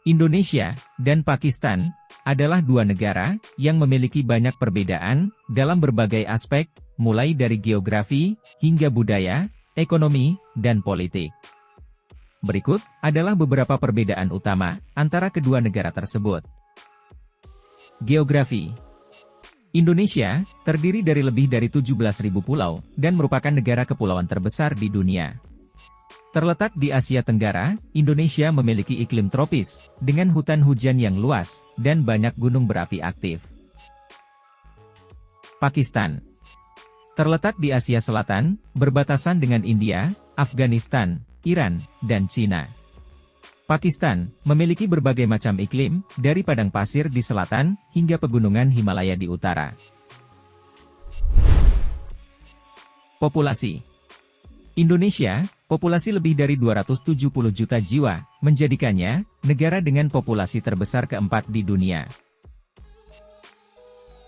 Indonesia dan Pakistan adalah dua negara yang memiliki banyak perbedaan dalam berbagai aspek, mulai dari geografi hingga budaya, ekonomi, dan politik. Berikut adalah beberapa perbedaan utama antara kedua negara tersebut. Geografi. Indonesia terdiri dari lebih dari 17.000 pulau dan merupakan negara kepulauan terbesar di dunia. Terletak di Asia Tenggara, Indonesia memiliki iklim tropis, dengan hutan hujan yang luas, dan banyak gunung berapi aktif. Pakistan. Terletak di Asia Selatan, berbatasan dengan India, Afghanistan, Iran, dan Cina. Pakistan memiliki berbagai macam iklim, dari padang pasir di selatan, hingga pegunungan Himalaya di utara. Populasi. Indonesia, populasi lebih dari 270 juta jiwa, menjadikannya negara dengan populasi terbesar keempat di dunia.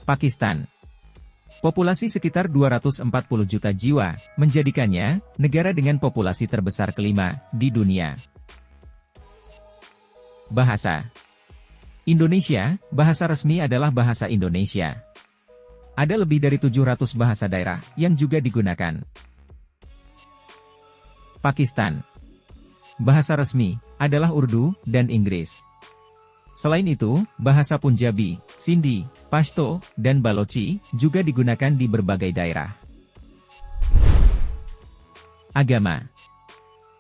Pakistan. Populasi sekitar 240 juta jiwa, menjadikannya negara dengan populasi terbesar kelima di dunia. Bahasa. Indonesia, bahasa resmi adalah bahasa Indonesia. Ada lebih dari 700 bahasa daerah yang juga digunakan. Pakistan. Bahasa resmi adalah Urdu dan Inggris. Selain itu, bahasa Punjabi, Sindhi, Pashto, dan Balochi juga digunakan di berbagai daerah. Agama.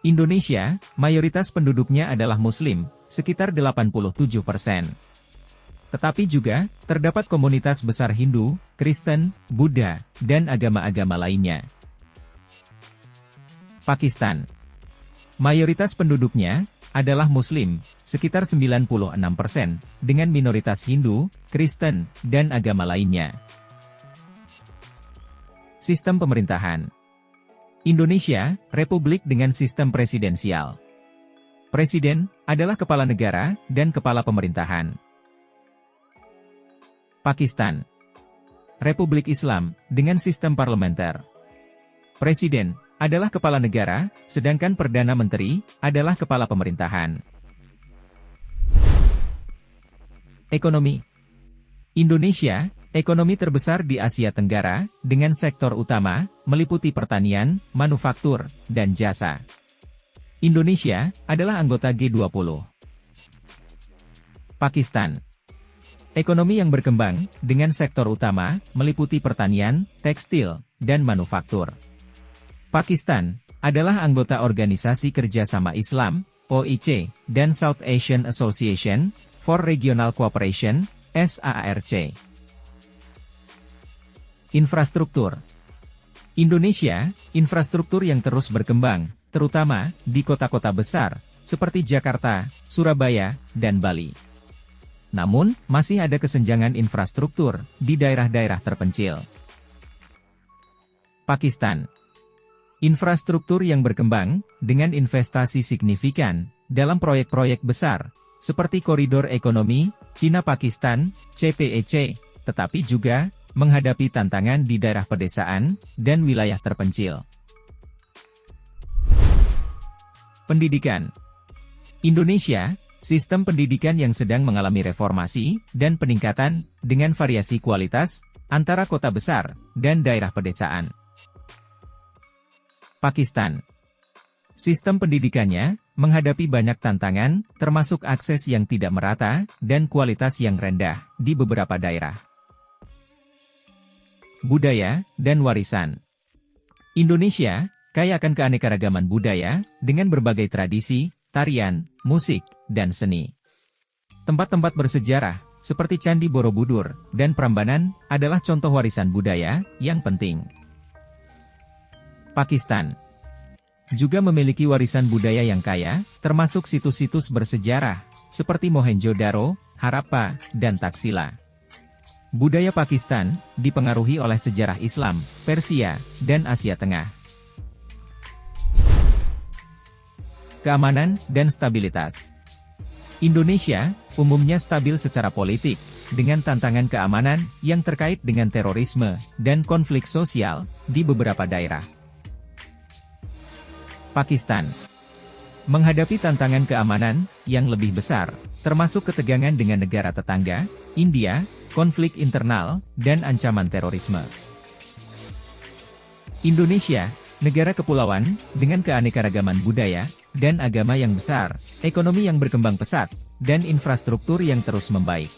Indonesia, mayoritas penduduknya adalah Muslim, sekitar 87%. Tetapi juga, terdapat komunitas besar Hindu, Kristen, Buddha, dan agama-agama lainnya. Pakistan. Mayoritas penduduknya adalah Muslim, sekitar 96%, dengan minoritas Hindu, Kristen, dan agama lainnya. Sistem pemerintahan. Indonesia, republik dengan sistem presidensial. Presiden adalah kepala negara dan kepala pemerintahan. Pakistan. Republik Islam dengan sistem parlementer. Presiden adalah kepala negara, sedangkan Perdana Menteri adalah kepala pemerintahan. Ekonomi. Indonesia, ekonomi terbesar di Asia Tenggara, dengan sektor utama, meliputi pertanian, manufaktur, dan jasa. Indonesia adalah anggota G20. Pakistan. Ekonomi yang berkembang, dengan sektor utama, meliputi pertanian, tekstil, dan manufaktur. Pakistan adalah anggota Organisasi Kerjasama Islam, OIC, dan South Asian Association for Regional Cooperation, SAARC. Infrastruktur. Indonesia, infrastruktur yang terus berkembang, terutama di kota-kota besar, seperti Jakarta, Surabaya, dan Bali. Namun, masih ada kesenjangan infrastruktur di daerah-daerah terpencil. Pakistan. Infrastruktur yang berkembang, dengan investasi signifikan, dalam proyek-proyek besar, seperti Koridor Ekonomi, Cina-Pakistan, CPEC, tetapi juga, menghadapi tantangan di daerah pedesaan, dan wilayah terpencil. Pendidikan. Indonesia, sistem pendidikan yang sedang mengalami reformasi, dan peningkatan, dengan variasi kualitas, antara kota besar, dan daerah pedesaan. Pakistan. Sistem pendidikannya menghadapi banyak tantangan, termasuk akses yang tidak merata dan kualitas yang rendah di beberapa daerah. Budaya dan warisan. Indonesia kaya akan keanekaragaman budaya dengan berbagai tradisi, tarian, musik, dan seni. Tempat-tempat bersejarah seperti Candi Borobudur dan Prambanan adalah contoh warisan budaya yang penting. Pakistan juga memiliki warisan budaya yang kaya, termasuk situs-situs bersejarah, seperti Mohenjo-daro, Harappa, dan Taxila. Budaya Pakistan dipengaruhi oleh sejarah Islam, Persia, dan Asia Tengah. Keamanan dan stabilitas. Indonesia umumnya stabil secara politik, dengan tantangan keamanan yang terkait dengan terorisme dan konflik sosial di beberapa daerah. Pakistan menghadapi tantangan keamanan yang lebih besar, termasuk ketegangan dengan negara tetangga, India, konflik internal, dan ancaman terorisme. Indonesia, negara kepulauan, dengan keanekaragaman budaya, dan agama yang besar, ekonomi yang berkembang pesat, dan infrastruktur yang terus membaik.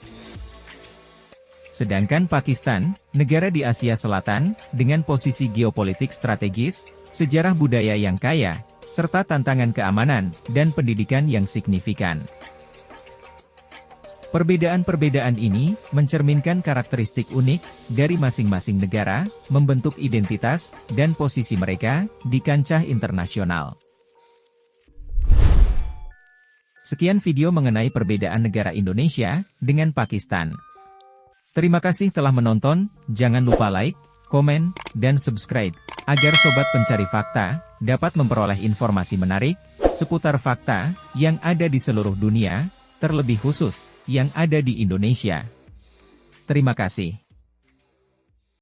Sedangkan Pakistan, negara di Asia Selatan, dengan posisi geopolitik strategis, sejarah budaya yang kaya, serta tantangan keamanan dan pendidikan yang signifikan. Perbedaan-perbedaan ini mencerminkan karakteristik unik dari masing-masing negara, membentuk identitas dan posisi mereka di kancah internasional. Sekian video mengenai perbedaan negara Indonesia dengan Pakistan. Terima kasih telah menonton, jangan lupa like, komen, dan subscribe, agar Sobat Pencari Fakta dapat memperoleh informasi menarik seputar fakta yang ada di seluruh dunia, terlebih khusus yang ada di Indonesia. Terima kasih.